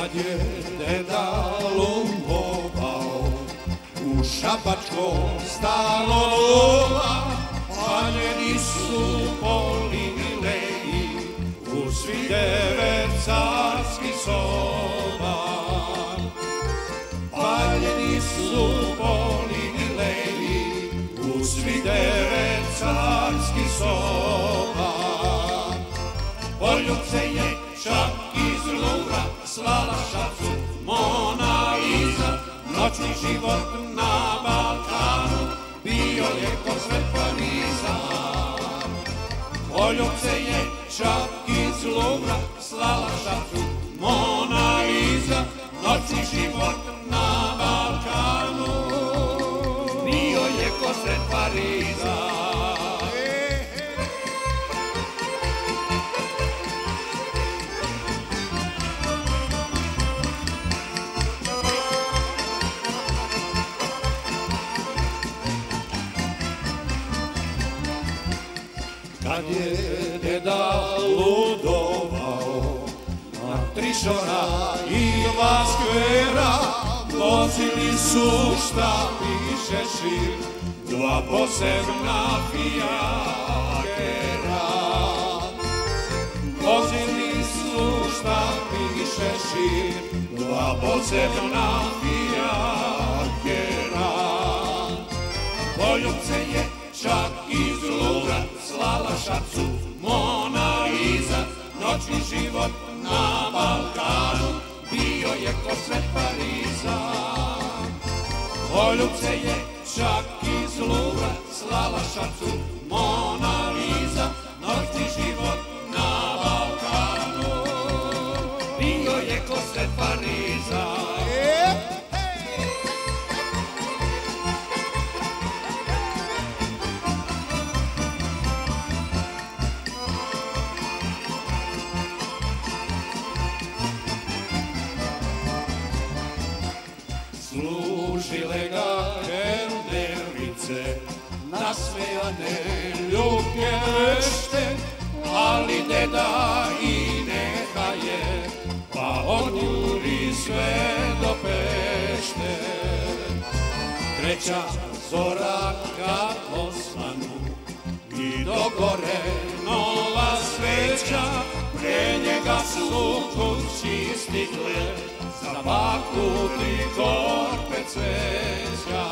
Kad je deda lumbovao u šabačkom stalo lova, paljeni su polileji u svih 9 carskih soba. Paljeni su polileji u svih 9 carskih soba. Poljubce je čak iz Luvra slala šacu Mona Lisa. Noćni život na Balkanu bio je ko svet Pariza. Poljubce je čak iz Luvra slala šacu Mona Lisa. Noćni život na Balkanu bio je ko svet Pariza. Kad je deda ludovao na Trišona i Vaskvera, vozili su šta piše šir, 2 posebna fijakera. Vozili su šta piše šir, 2 posebna fijakera. Poljubce je čak iz Luvra slala šacu Mona Lisa. Noćni život na Balkanu bio je ko svet Pariza. Poljubce je čak iz Luvra slala šacu Mona Lisa. Noćni život na Balkanu bio je ko svet Pariza. Služile ga kenderice, nasmejane, ljubke, vešte, ali deda i neka je, pa odjuri sve do Pešte. Kreća zora kad osvanu i dogore nova sveća, pre njega su kući stigle za baku 3 korpe cveća.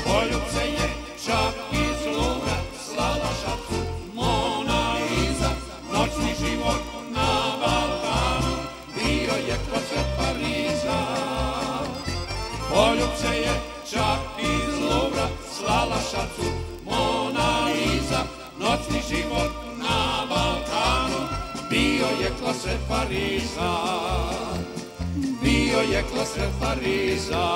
Poljubce je čak iz Luvra slala šacu Mona Lisa. Noćni život na Balkanu bio je ko svet Pariza. Poljubce je čak iz Luvra slala šacu Mona Lisa. Noćni život na Balkanu bio je ko svet Pariza. Bio je ko svet Pariza.